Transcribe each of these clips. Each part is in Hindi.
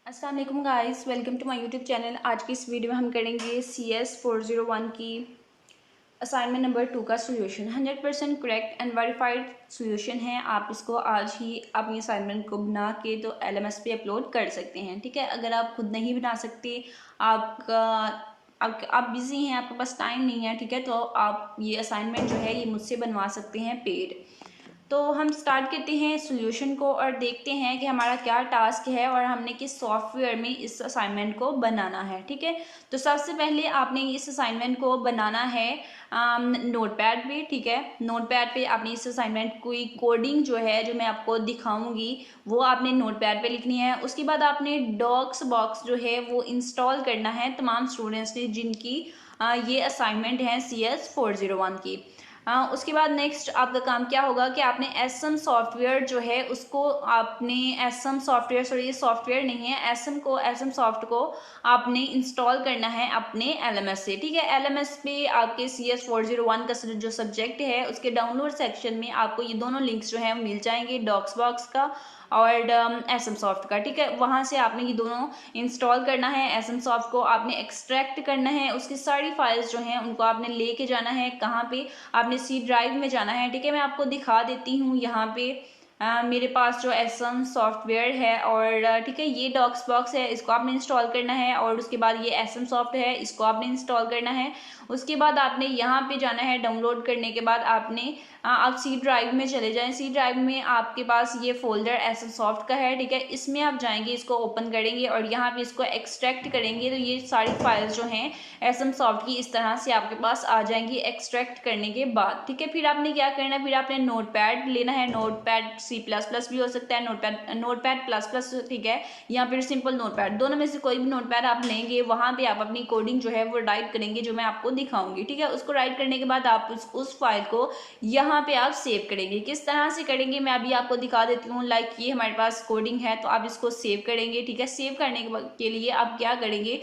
अस्सलाम वालेकुम guys, welcome to my YouTube channel. आज की इस वीडियो में हम करेंगे CS 401 की असाइनमेंट नंबर 2 का solution. 100% correct and verified solution है। आप इसको आज ही अपनी असाइनमेंट को बना के तो LMS पे अपलोड कर सकते हैं। ठीक है, अगर आप खुद नहीं बना सकते, आपका आप बिज़ी हैं, आपके पास टाइम नहीं है, ठीक है, तो आप ये असाइनमेंट जो है ये मुझसे बनवा सकते हैं पेड। तो हम स्टार्ट करते हैं सॉल्यूशन को और देखते हैं कि हमारा क्या टास्क है और हमने किस सॉफ्टवेयर में इस असाइनमेंट को बनाना है। ठीक है, तो सबसे पहले आपने इस असाइनमेंट को बनाना है नोटपैड पे। ठीक है, नोटपैड पे आपने इस असाइनमेंट की कोडिंग जो है, जो मैं आपको दिखाऊंगी, वो आपने नोटपैड पे लिखनी है। उसके बाद आपने डॉक्स बॉक्स जो है वो इंस्टॉल करना है तमाम स्टूडेंट्स ने जिनकी ये असाइनमेंट है CS 401 की। उसके बाद नेक्स्ट आपका काम क्या होगा कि आपने एसएम सॉफ्टवेयर जो है उसको आपने एसएम सॉफ्टवेयर, सॉरी ये सॉफ्टवेयर नहीं है, एसएम सॉफ्ट को आपने इंस्टॉल करना है अपने LMS से। ठीक है, LMS पे आपके CS 401 का जो सब्जेक्ट है उसके डाउनलोड सेक्शन में आपको ये दोनों लिंक्स जो है मिल जाएंगे, डॉक्स बॉक्स का और एसएम सॉफ्ट का। ठीक है, वहाँ से आपने ये दोनों इंस्टॉल करना है। एसएम सॉफ्ट को आपने एक्सट्रैक्ट करना है, उसकी सारी फाइल्स जो हैं उनको आपने लेके जाना है। कहाँ पे? आपने C ड्राइव में जाना है। ठीक है, मैं आपको दिखा देती हूँ यहाँ पे मेरे पास जो एसएम सॉफ्टवेयर है और ठीक है, ये डॉक्स बॉक्स है, इसको आपने इंस्टॉल करना है और उसके बाद ये एसएम सॉफ्ट है, इसको आपने इंस्टॉल करना है। उसके बाद आपने यहाँ पे जाना है, डाउनलोड करने के बाद आपने आप C ड्राइव में चले जाएं। C ड्राइव में आपके पास ये फोल्डर एसएम सॉफ्ट का है। ठीक है, इसमें आप जाएंगे, इसको ओपन करेंगे और यहाँ पे इसको एक्सट्रैक्ट करेंगे तो ये सारी फाइल्स जो हैं एसएम सॉफ्ट की इस तरह से आपके पास आ जाएंगी एक्सट्रैक्ट करने के बाद। ठीक है, फिर आपने क्या करना है, फिर आपने नोटपैड लेना है। नोटपैड C++ भी हो सकता है, नोटपैड प्लस। ठीक है, या फिर सिंपल नोटपैड, दोनों में से कोई भी नोटपैड आप लेंगे, वहाँ पे आप अपनी कोडिंग जो है वो राइट करेंगे जो मैं आपको दिखाऊंगी। ठीक है, उसको राइट करने के बाद आप उस फाइल को यहाँ पे आप सेव करेंगे। किस तरह से करेंगे मैं अभी आपको दिखा देती हूँ। लाइक ये हमारे पास कोडिंग है तो आप इसको सेव करेंगे। ठीक है, सेव करने के लिए आप क्या करेंगे,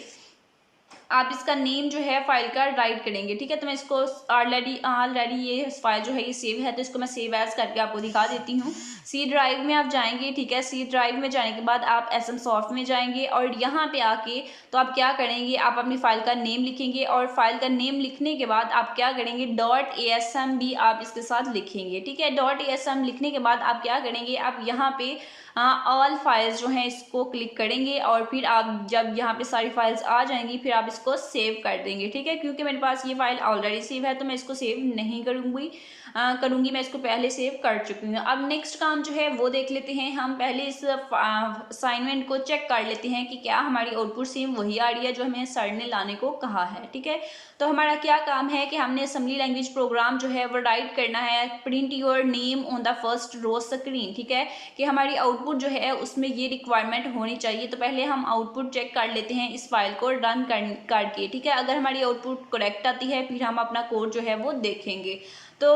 आप इसका नेम जो है फाइल का राइट करेंगे। ठीक है, तो मैं इसको ऑलरेडी ये फाइल जो है ये सेव है तो इसको मैं सेव एज करके आपको दिखा देती हूँ। C ड्राइव में आप जाएंगे। ठीक है, C ड्राइव में जाने के बाद आप एसएम सॉफ्ट में जाएंगे और यहाँ पे आके तो आप क्या करेंगे, आप अपनी फाइल का नेम लिखेंगे और फाइल का नेम लिखने के बाद आप क्या करेंगे, .asm भी आप इसके साथ लिखेंगे। ठीक है, .asm लिखने के बाद आप क्या करेंगे, आप यहाँ पे ऑल फाइल्स जो हैं इसको क्लिक करेंगे और फिर आप जब यहाँ पे सारी फाइल्स आ जाएंगी फिर आप इसको सेव कर देंगे। ठीक है, क्योंकि मेरे पास ये फाइल ऑलरेडी सेव है तो मैं इसको सेव नहीं करूँगी, मैं इसको पहले सेव कर चुकी हूँ। अब नेक्स्ट काम जो है वो देख लेते हैं। हम पहले इस असाइनमेंट को चेक कर लेते हैं कि क्या हमारी आउटपुट सेम वही आ रही है जो हमें सर ने लाने को कहा है। ठीक है, तो हमारा क्या काम है कि हमने असेंबली लैंग्वेज प्रोग्राम जो है वो राइट करना है, print your name on the first row screen. ठीक है, कि हमारी आउटपुट जो है उसमें ये रिक्वायरमेंट होनी चाहिए। तो पहले हम आउटपुट चेक कर लेते हैं इस फाइल को रन करके। ठीक है, अगर हमारी आउटपुट करेक्ट आती है फिर हम अपना कोड जो है वो देखेंगे। तो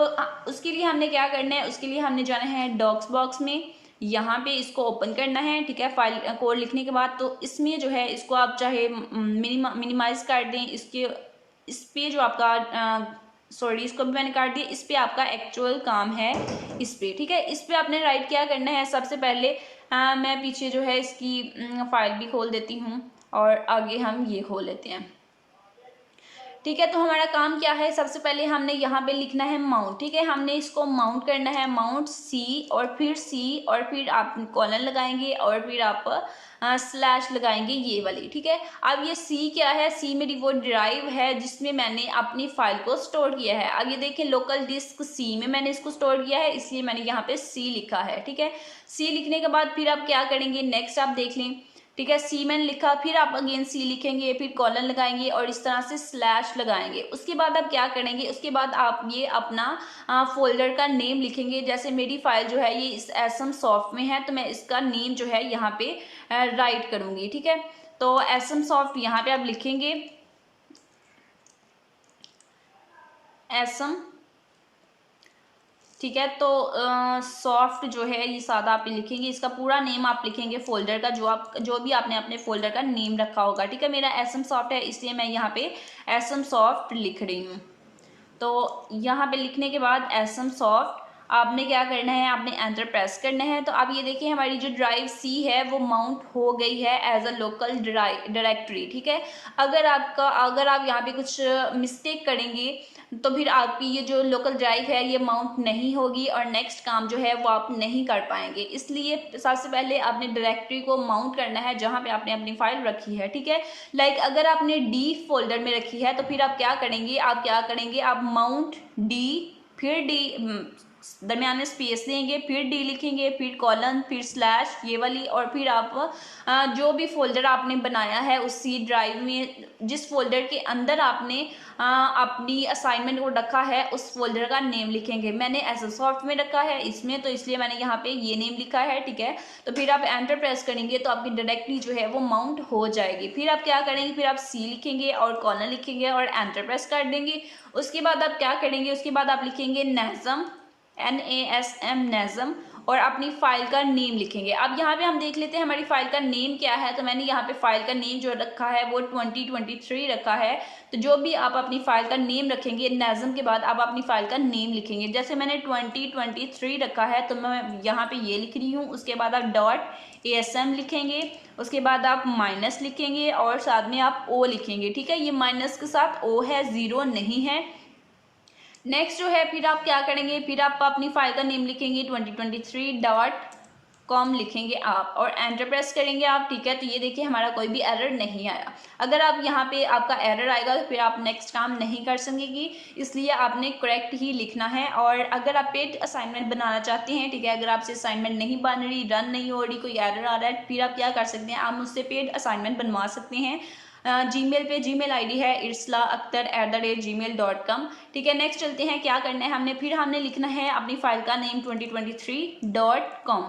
उसके लिए हमने क्या करना है, उसके लिए हमने जाना है डॉक्स बॉक्स में, यहाँ पे इसको ओपन करना है। ठीक है, फाइल कोड लिखने के बाद तो इसमें जो है इसको आप चाहे मिनिमाइज कर दें, इस पे जो आपका सॉरी इसको भी मैंने काट दिया, इस पे आपका एक्चुअल काम है इस पे। ठीक है, इस पे आपने राइट क्या करना है, सबसे पहले मैं पीछे जो है इसकी फाइल भी खोल देती हूँ और आगे हम ये खोल लेते हैं। ठीक है, तो हमारा काम क्या है, सबसे पहले हमने यहाँ पे लिखना है माउंट। ठीक है, हमने इसको माउंट करना है, माउंट C और फिर आप कॉलन लगाएंगे और फिर आप स्लैश लगाएंगे ये वाली। ठीक है, अब ये C क्या है, C मेरी वो ड्राइव है जिसमें मैंने अपनी फाइल को स्टोर किया है। अब ये देखें लोकल डिस्क C में मैंने इसको स्टोर किया है, इसलिए मैंने यहाँ पे C लिखा है। ठीक है, C लिखने के बाद फिर आप क्या करेंगे, नेक्स्ट आप देख लें। ठीक है, C मैंने लिखा, फिर आप अगेन C लिखेंगे, फिर कॉलन लगाएंगे और इस तरह से स्लैश लगाएंगे। उसके बाद आप क्या करेंगे, उसके बाद आप ये अपना फोल्डर का नेम लिखेंगे। जैसे मेरी फाइल जो है ये इस एसएम सॉफ्ट में है तो मैं इसका नेम जो है यहाँ पे राइट करूँगी। ठीक है, तो एसएम सॉफ्ट यहाँ पे आप लिखेंगे, एसएम। ठीक है, तो सॉफ्ट जो है ये सादा आप लिखेंगे, इसका पूरा नेम आप लिखेंगे फोल्डर का, जो भी आपने अपने फोल्डर का नेम रखा होगा। ठीक है, मेरा एसएम सॉफ्ट है इसलिए मैं यहाँ पे एसएम सॉफ्ट लिख रही हूँ। तो यहाँ पे लिखने के बाद एसएम सॉफ्ट आपने क्या करना है, आपने एंटर प्रेस करना है। तो आप ये देखिए हमारी जो ड्राइव सी है वो माउंट हो गई है एज अ लोकल डायरेक्टरी, ठीक है। अगर आप यहाँ पे कुछ मिस्टेक करेंगे तो फिर आपकी ये जो लोकल ड्राइव है ये माउंट नहीं होगी और नेक्स्ट काम जो है वो आप नहीं कर पाएंगे। इसलिए सबसे पहले आपने डायरेक्टरी को माउंट करना है जहाँ पे आपने अपनी फाइल रखी है, ठीक है। लाइक अगर आपने डी फोल्डर में रखी है तो फिर आप क्या करेंगे, आप माउंट डी, फिर डी दरमियान में स्पेस देंगे, फिर डी लिखेंगे, फिर कॉलन, फिर स्लैश ये वाली, और फिर आप जो भी फोल्डर आपने बनाया है उसी ड्राइव में जिस फोल्डर के अंदर आपने अपनी असाइनमेंट को रखा है उस फोल्डर का नेम लिखेंगे। मैंने एसएल सॉफ्ट में रखा है इसमें, तो इसलिए मैंने यहाँ पे ये नेम लिखा है, ठीक है। तो फिर आप एंटर प्रेस करेंगे तो आपकी डायरेक्टरी जो है वो माउंट हो जाएगी। फिर आप क्या करेंगे, फिर आप सी लिखेंगे और कॉलन लिखेंगे और एंटर प्रेस कर देंगे। उसके बाद आप क्या करेंगे, उसके बाद आप लिखेंगे NASM, NASM NASM, और अपनी फाइल का नेम लिखेंगे। अब यहाँ पे हम देख लेते हैं हमारी फाइल का नेम क्या है। तो मैंने यहाँ पे फाइल का नेम जो रखा है वो 2023 रखा है। तो जो भी आप अपनी फाइल का नेम रखेंगे, NASM के बाद आप अपनी फाइल का नेम लिखेंगे। जैसे मैंने 2023 रखा है तो मैं यहाँ पे ये लिख रही हूँ। उसके बाद आप .asm लिखेंगे, उसके बाद आप माइनस लिखेंगे और साथ में आप O लिखेंगे, ठीक है। ये माइनस के साथ O है, ज़ीरो नहीं है। नेक्स्ट जो है फिर आप क्या करेंगे, फिर आप अपनी फाइल का नेम लिखेंगे 2023.com लिखेंगे आप और एंटर प्रेस करेंगे आप, ठीक है। तो ये देखिए हमारा कोई भी एरर नहीं आया। अगर आप यहाँ पे आपका एरर आएगा तो फिर आप नेक्स्ट काम नहीं कर सकेंगे, इसलिए आपने करेक्ट ही लिखना है। और अगर आप पेड असाइनमेंट बनाना चाहते हैं, ठीक है, अगर आपसे असाइनमेंट नहीं बन रही, रन नहीं हो रही, कोई एरर आ रहा है, फिर आप क्या कर सकते हैं, आप मुझसे पेड असाइनमेंट बनवा सकते हैं। जीमेल पे जीमेल आईडी है irslaaktar@gmail.com, ठीक है। नेक्स्ट चलते हैं, क्या करना है हमने लिखना है अपनी फाइल का नेम 2023.com,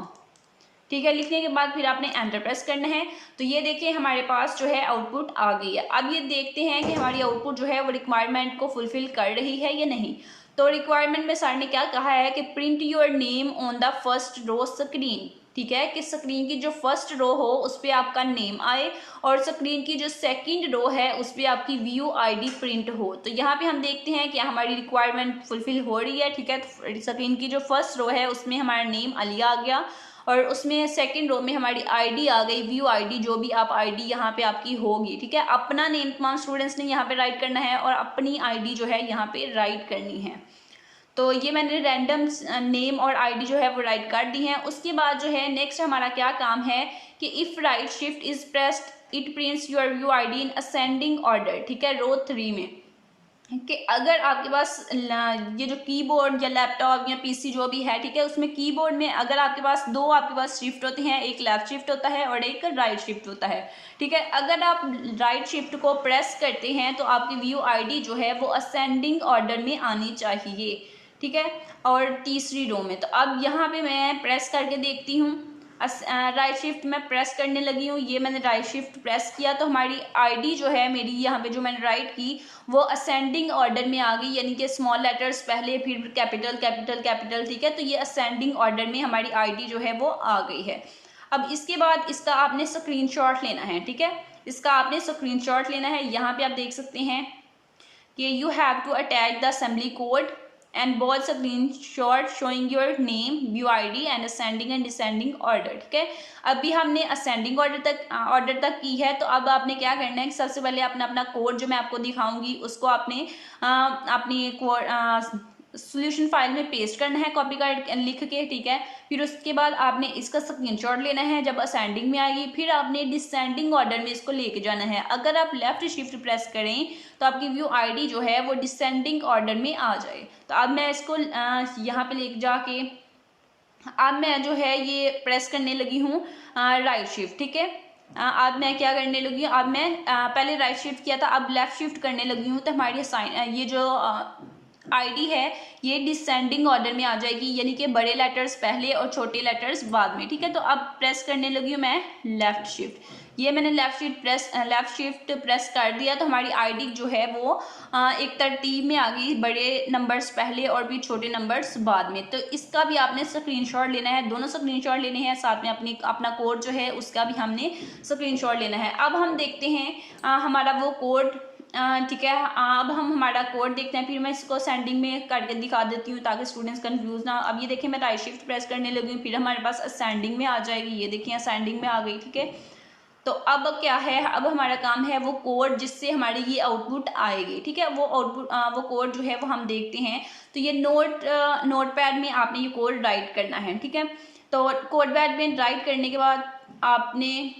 ठीक है। लिखने के बाद फिर आपने एंटर प्रेस करना है। तो ये देखिए हमारे पास जो है आउटपुट आ गई है। अब ये देखते हैं कि हमारी आउटपुट जो है वो रिक्वायरमेंट को फुलफिल कर रही है या नहीं। तो रिक्वायरमेंट में सर ने क्या कहा है कि print your name on the first row screen, ठीक है, कि स्क्रीन की जो फर्स्ट रो हो उस पर आपका नेम आए और स्क्रीन की जो सेकंड रो है उस पर आपकी व्यू आईडी प्रिंट हो। तो यहाँ पे हम देखते हैं कि हमारी रिक्वायरमेंट फुलफिल हो रही है, ठीक है। तो स्क्रीन की जो फर्स्ट रो है उसमें हमारा नेम अलिया आ गया और उसमें सेकंड रो में हमारी आईडी आ गई, व्यू आईडी, जो भी आप आईडी यहाँ पे आपकी होगी, ठीक है। अपना नेम तमाम स्टूडेंट्स ने यहाँ पे राइट करना है और अपनी आईडी जो है यहाँ पे राइट करनी है। तो ये मैंने रैंडम नेम और आईडी जो है वो राइट कर दी है। उसके बाद जो है नेक्स्ट हमारा क्या काम है कि if right shift is pressed it prints your view ID in ascending order, ठीक है, रो 3 में, कि अगर आपके पास ये जो कीबोर्ड या लैपटॉप या पीसी जो भी है, ठीक है, उसमें कीबोर्ड में अगर आपके पास शिफ्ट होते हैं, एक लेफ्ट शिफ्ट होता है और एक राइट शिफ्ट होता है, ठीक है। अगर आप राइट शिफ्ट को प्रेस करते हैं तो आपकी व्यू आईडी जो है वो असेंडिंग ऑर्डर में आनी चाहिए, ठीक है, और तीसरी रो में। तो अब यहाँ पे मैं प्रेस करके देखती हूँ, राइट शिफ्ट में प्रेस करने लगी हूँ, ये मैंने राइट शिफ्ट प्रेस किया तो हमारी आईडी जो है मेरी यहाँ पे जो मैंने राइट की वो असेंडिंग ऑर्डर में आ गई, यानी कि स्मॉल लेटर्स पहले फिर कैपिटल कैपिटल कैपिटल, ठीक है। तो ये असेंडिंग ऑर्डर में हमारी आईडी जो है वो आ गई है। अब इसके बाद इसका आपने स्क्रीनशॉट लेना है, ठीक है, इसका आपने स्क्रीनशॉट लेना है। यहाँ पे आप देख सकते हैं कि you have to attach the assembly code and both screenshot showing your name, view ID and ascending and descending order, ठीक है। अभी हमने ascending ऑर्डर तक की है। तो अब आपने क्या करना है कि सबसे पहले अपना कोड जो मैं आपको दिखाऊंगी उसको आपने अपनी सॉल्यूशन फाइल में पेस्ट करना है, कॉपी कर लिख के, ठीक है। फिर उसके बाद आपने इसका स्क्रीनशॉट लेना है जब असेंडिंग में आएगी, फिर आपने डिसेंडिंग ऑर्डर में इसको लेके जाना है। अगर आप लेफ्ट शिफ्ट प्रेस करें तो आपकी व्यू आईडी जो है वो डिसेंडिंग ऑर्डर में आ जाए। तो अब मैं इसको यहाँ पे लेके जाके अब मैं जो है ये प्रेस करने लगी हूँ राइट शिफ्ट, ठीक है। अब मैं क्या करने लगी हूँ, अब मैं पहले राइट शिफ्ट किया था, अब लेफ्ट शिफ्ट करने लगी हूँ। तो हमारी ये जो आईडी है ये डिसेंडिंग ऑर्डर में आ जाएगी, यानी कि बड़े लेटर्स पहले और छोटे लेटर्स बाद में, ठीक है। तो अब प्रेस करने लगी हूँ मैं लेफ्ट शिफ्ट, ये मैंने लेफ्ट शिफ्ट प्रेस कर दिया तो हमारी आईडी जो है वो एक तरतीब में आ गई, बड़े नंबर्स पहले और भी छोटे नंबर्स बाद में। तो इसका भी आपने स्क्रीनशॉट लेना है, दोनों स्क्रीनशॉट लेने हैं, साथ में अपना कोड जो है उसका भी हमने स्क्रीनशॉट लेना है। अब हम देखते हैं हमारा वो कोड ठीक है, अब हम हमारा कोड देखते हैं, फिर मैं इसको असेंडिंग में करके दिखा देती हूँ ताकि स्टूडेंट्स कंफ्यूज ना। अब ये देखिए मैं राइट शिफ्ट प्रेस करने लगी हूँ, फिर हमारे पास असेंडिंग में आ जाएगी। ये देखिए असेंडिंग में आ गई। ठीक है, तो अब क्या है, अब हमारा काम है वो कोड जिससे हमारी ये आउटपुट आएगी। ठीक है, वो आउटपुट वो कोड जो है वो हम देखते हैं। तो ये नोट पैड में आपने ये कोड राइट करना है। ठीक है, तो कोड पैड में राइट करने के बाद आपने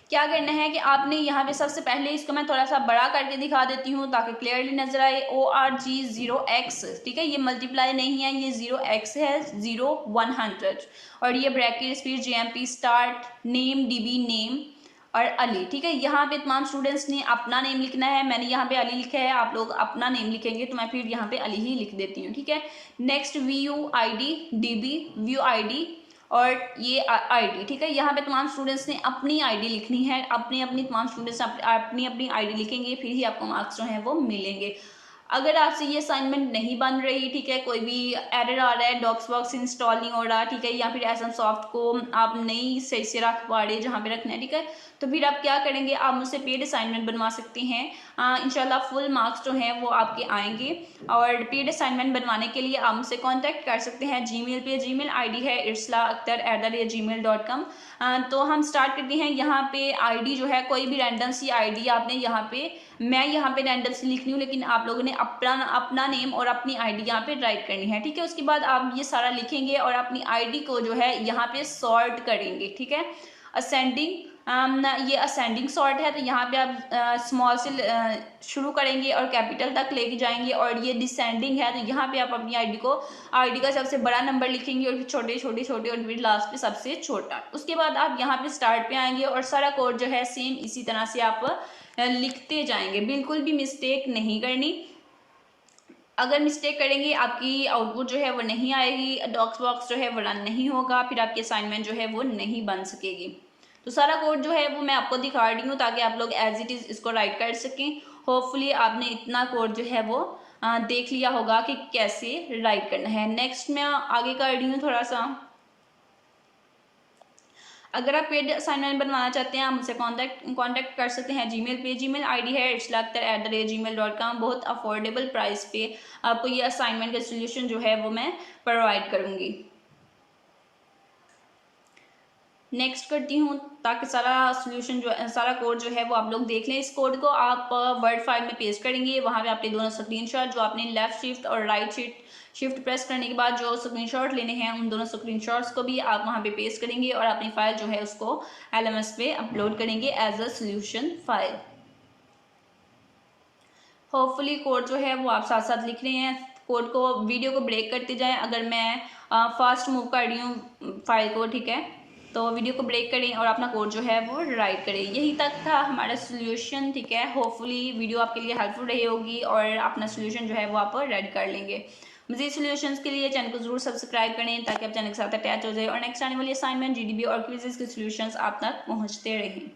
क्या करना है कि आपने यहाँ पे सबसे पहले इसको मैं थोड़ा सा बड़ा करके दिखा देती हूँ ताकि क्लियरली नजर आए। ORG0X, ठीक है, ये मल्टीप्लाई नहीं है, ये 0x है, 0 100 और ये ब्रैकेट फिर JMP start name DB name और अली। ठीक है, यहाँ पे तमाम स्टूडेंट्स ने अपना नेम लिखना है। मैंने यहाँ पे अली लिखा है, आप लोग अपना नेम लिखेंगे तो मैं फिर यहाँ पे अली ही लिख देती हूँ। ठीक है, नेक्स्ट VUID DB VUID और ये आईडी। ठीक है, यहाँ पे तमाम स्टूडेंट्स ने अपनी आईडी लिखनी है, अपनी अपनी तमाम स्टूडेंट्स अपनी अपनी आईडी लिखेंगे, फिर ही आपको मार्क्स जो हैं वो मिलेंगे। अगर आपसे ये असाइनमेंट नहीं बन रही, ठीक है, कोई भी एरर आ रहा है, डॉक्सबॉक्स इंस्टॉल नहीं हो रहा, ठीक है, या फिर एसएम सॉफ्ट को आप नहीं सही से रख पा रहे जहाँ पे रखना है, ठीक है, तो फिर आप क्या करेंगे, आप मुझसे पेड असाइनमेंट बनवा सकते हैं। इंशाल्लाह फुल मार्क्स जो हैं वो आपके आएंगे। और पेड असाइनमेंट बनवाने के लिए आप मुझसे कॉन्टैक्ट कर सकते हैं जीमेल पे। जीमेल आईडी है irslaakhtar@gmail.com। तो हम स्टार्ट करते हैं। यहाँ पे आईडी जो है कोई भी रैंडम सी आईडी आपने यहाँ पे, मैं यहाँ पे रैंडम सी लिखनी हूँ, लेकिन आप लोगों ने अपना नेम और अपनी आईडी यहाँ पे राइट करनी है। ठीक है, उसके बाद आप ये सारा लिखेंगे और अपनी आईडी को जो है यहाँ पे सॉर्ट करेंगे। ठीक है, असेंडिंग, ये असेंडिंग सॉर्ट है, तो यहाँ पे आप स्मॉल से शुरू करेंगे और कैपिटल तक लेके जाएंगे। और ये डिसेंडिंग है, तो यहाँ पे आप अपनी आईडी का सबसे बड़ा नंबर लिखेंगे और फिर छोटे छोटे छोटे और फिर लास्ट पे सबसे छोटा। उसके बाद आप यहाँ पे स्टार्ट पे आएंगे और सारा कोड जो है सेम इसी तरह से आप लिखते जाएंगे, बिल्कुल भी मिस्टेक नहीं करनी। अगर मिस्टेक करेंगे आपकी आउटपुट जो है वो नहीं आएगी, डॉक्सबॉक्स जो है वो रन नहीं होगा, फिर आपकी असाइनमेंट जो है वो नहीं बन सकेगी। तो सारा कोड जो है वो मैं आपको दिखा रही हूँ ताकि आप लोग एज इट इज़ इसको राइट कर सकें। होपफुली आपने इतना कोड जो है वो देख लिया होगा कि कैसे राइट करना है। नेक्स्ट मैं आगे कर रही हूँ थोड़ा सा। अगर आप पेड असाइनमेंट बनवाना चाहते हैं आप मुझसे कांटेक्ट कर सकते हैं जीमेल पे। जीमेल आईडी है irslaakhtar@gmail.com। बहुत अफोर्डेबल प्राइस पे आपको ये असाइनमेंट का सोल्यूशन जो है वो मैं प्रोवाइड करूँगी। नेक्स्ट करती हूँ ताकि सारा सोल्यूशन जो सारा कोड जो है वो आप लोग देख लें। इस कोड को आप वर्ड फाइल में पेस्ट करेंगे, वहाँ पे आपने दोनों स्क्रीनशॉट जो आपने लेफ्ट शिफ्ट और राइट शिफ्ट प्रेस करने के बाद जो स्क्रीनशॉट लेने हैं उन दोनों स्क्रीनशॉट्स को भी आप वहाँ पे पेस्ट करेंगे और अपनी फाइल जो है उसको LMS पे अपलोड करेंगे as a solution file. Hopefully code जो है वो आप साथ साथ लिख रहे हैं। कोड को वीडियो को ब्रेक करते जाएं। अगर मैं फास्ट मूव कर रही हूँ फाइल को, ठीक है, तो वीडियो को ब्रेक करें और अपना कोड जो है वो राइट करें। यही तक था हमारा सोल्यूशन। ठीक है, होपफुली वीडियो आपके लिए हेल्पफुल रही होगी और अपना सोल्यूशन जो है वो आप रेडी कर लेंगे। मज़ीद सोल्यूशंस के लिए चैनल को जरूर सब्सक्राइब करें ताकि आप चैनल के साथ अटैच हो जाए और नेक्स्ट आने वाली असाइनमेंट GDB और क्विज़ेस के सोल्यूशंस आप तक पहुँचते रहें।